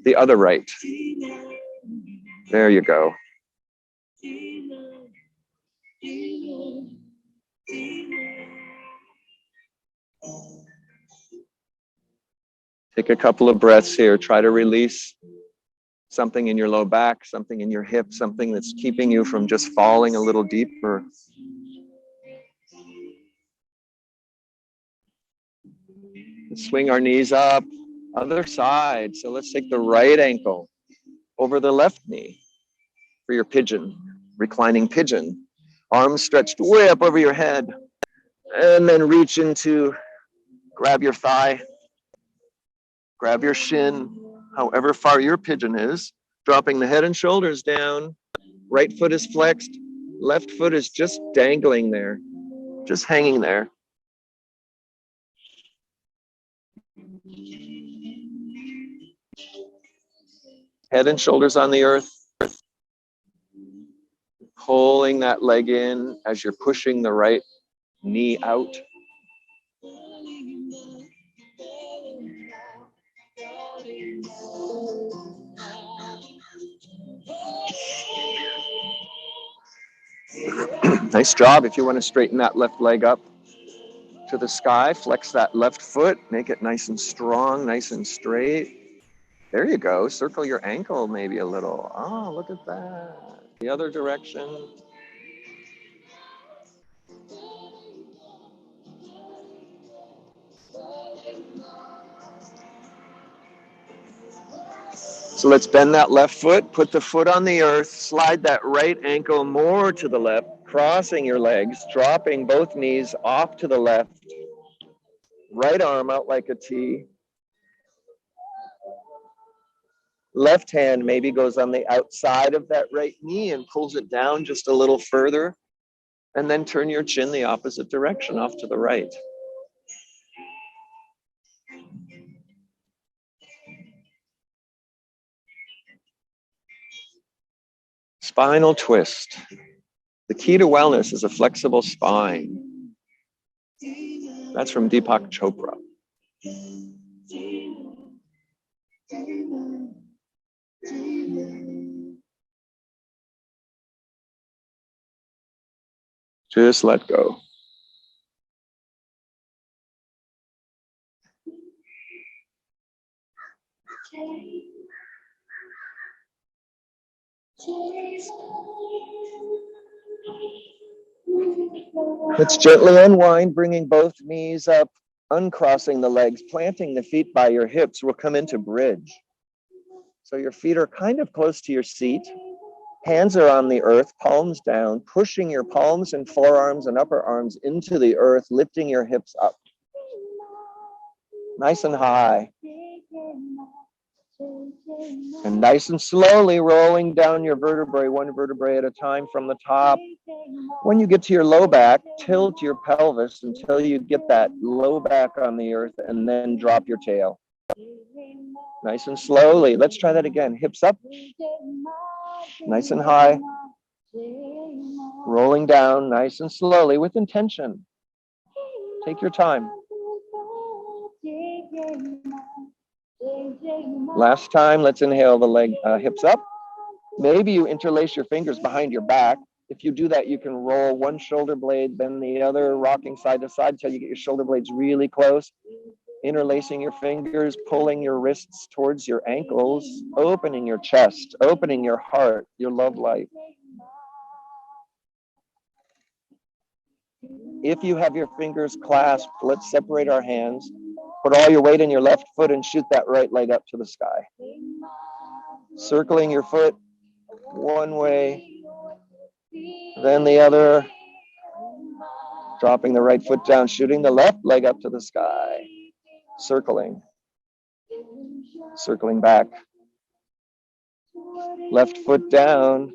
the other right. There you go. Take a couple of breaths here. Try to release something in your low back, something in your hip, something that's keeping you from just falling a little deeper. Swing our knees up, other side. So let's take the right ankle over the left knee for your pigeon, reclining pigeon. Arms stretched way up over your head. And then reach into, grab your thigh, grab your shin, however far your pigeon is, dropping the head and shoulders down. Right foot is flexed. Left foot is just dangling there, just hanging there. Head and shoulders on the earth. Pulling that leg in as you're pushing the right knee out. Nice job. If you want to straighten that left leg up, to the sky. Flex that left foot, make it nice and strong, nice and straight. There you go. Circle your ankle maybe a little. Oh, look at that. The other direction. So let's bend that left foot, put the foot on the earth, slide that right ankle more to the left, crossing your legs, dropping both knees off to the left, right arm out like a T. Left hand maybe goes on the outside of that right knee and pulls it down just a little further. And then turn your chin the opposite direction off to the right. Spinal twist. The key to wellness is a flexible spine. That's from Deepak Chopra. Just let go. Let's gently unwind, bringing both knees up, uncrossing the legs, planting the feet by your hips. We'll come into bridge. So your feet are kind of close to your seat. Hands are on the earth, palms down, pushing your palms and forearms and upper arms into the earth, lifting your hips up. Nice and high. And nice and slowly rolling down your vertebrae, one vertebrae at a time from the top. When you get to your low back, tilt your pelvis until you get that low back on the earth and then drop your tail. Nice and slowly. Let's try that again. Hips up. Nice and high. Rolling down nice and slowly with intention. Take your time. Last time, let's inhale the leg, hips up. Maybe you interlace your fingers behind your back. If you do that, you can roll one shoulder blade, then the other, rocking side to side until you get your shoulder blades really close. Interlacing your fingers, pulling your wrists towards your ankles, opening your chest, opening your heart, your love life. If you have your fingers clasped, let's separate our hands. Put all your weight in your left foot and shoot that right leg up to the sky. Circling your foot one way, then the other. Dropping the right foot down, shooting the left leg up to the sky. Circling. Circling back. Left foot down.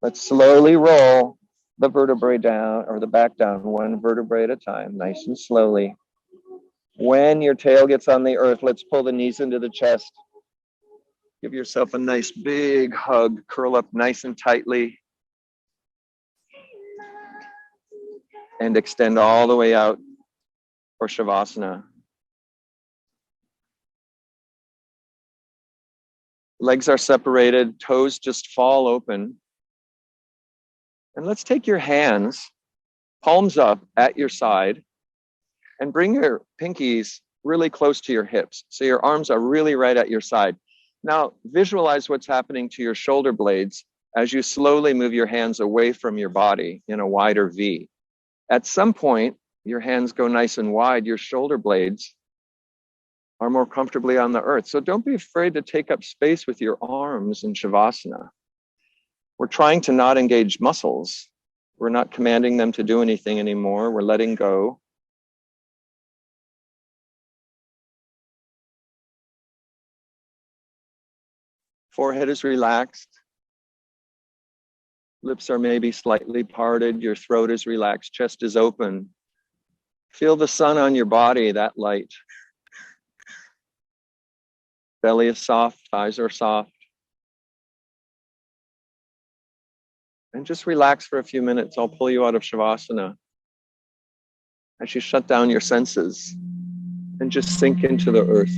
Let's slowly roll the vertebrae down, or the back down, one vertebrae at a time, nice and slowly. When your tail gets on the earth, let's pull the knees into the chest. Give yourself a nice big hug, curl up nice and tightly. And extend all the way out for Shavasana. Legs are separated, toes just fall open. And let's take your hands, palms up at your side, and bring your pinkies really close to your hips. So your arms are really right at your side. Now, visualize what's happening to your shoulder blades as you slowly move your hands away from your body in a wider V. At some point, your hands go nice and wide, your shoulder blades are more comfortably on the earth. So don't be afraid to take up space with your arms in Shavasana. We're trying to not engage muscles. We're not commanding them to do anything anymore. We're letting go. Forehead is relaxed. Lips are maybe slightly parted. Your throat is relaxed. Chest is open. Feel the sun on your body, that light. Belly is soft. Thighs are soft. And just relax for a few minutes. I'll pull you out of Shavasana as you shut down your senses and just sink into the earth.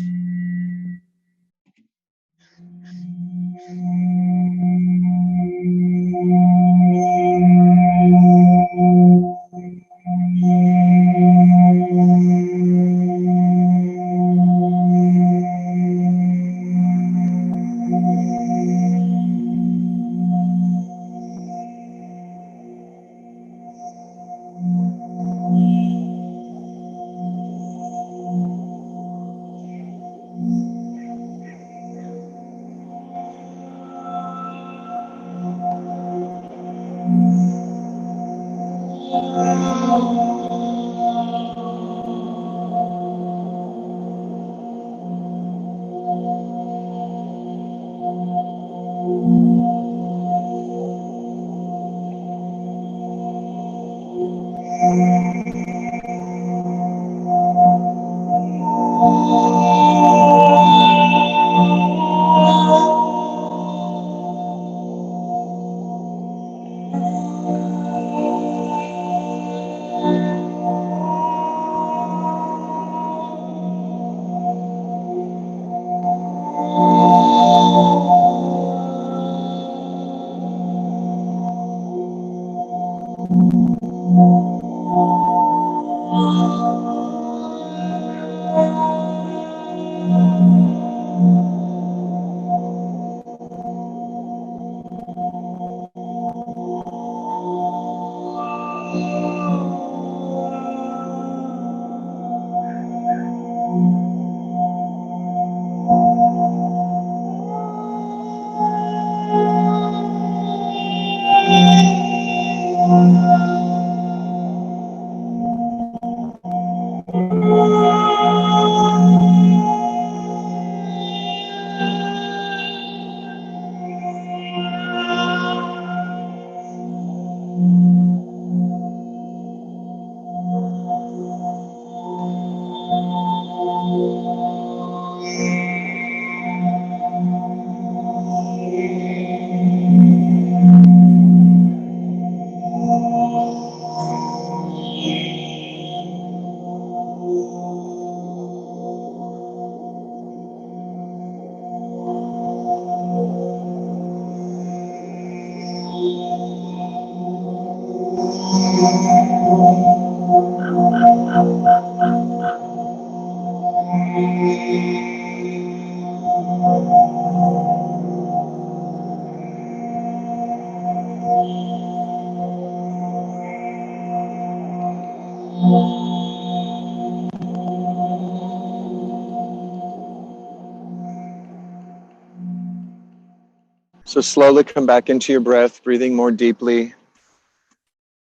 So slowly come back into your breath, breathing more deeply,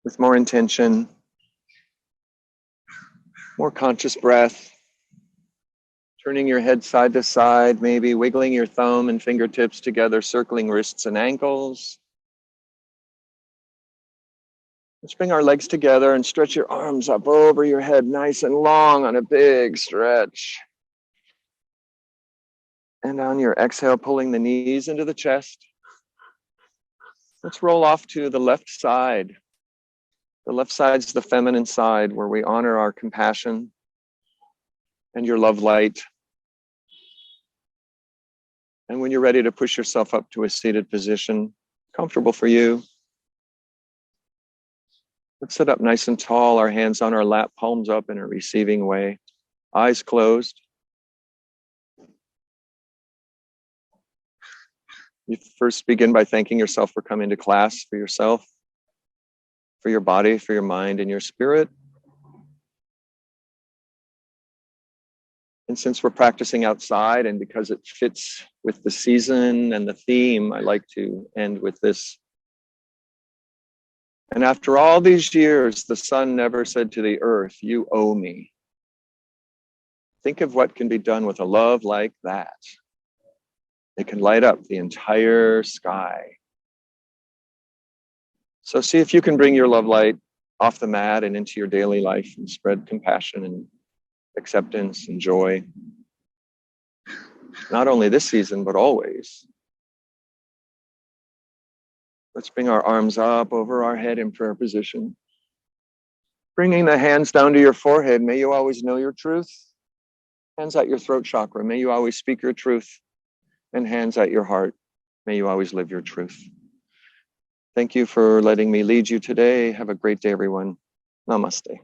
with more intention, more conscious breath. Turning your head side to side, maybe wiggling your thumb and fingertips together, circling wrists and ankles. Let's bring our legs together and stretch your arms up over your head, nice and long on a big stretch. And on your exhale, pulling the knees into the chest. Let's roll off to the left side. The left side's the feminine side, where we honor our compassion and your love light. And when you're ready to push yourself up to a seated position, comfortable for you, let's sit up nice and tall, our hands on our lap, palms up in a receiving way, eyes closed. You first begin by thanking yourself for coming to class, for yourself, for your body, for your mind, and your spirit. And since we're practicing outside, and because it fits with the season and the theme, I like to end with this. And after all these years, the sun never said to the earth, "You owe me." Think of what can be done with a love like that. It can light up the entire sky. So see if you can bring your love light off the mat and into your daily life and spread compassion and acceptance and joy. Not only this season, but always. Let's bring our arms up over our head in prayer position. Bringing the hands down to your forehead. May you always know your truth. Hands at your throat chakra. May you always speak your truth. And hands at your heart. May you always live your truth. Thank you for letting me lead you today. Have a great day, everyone. Namaste.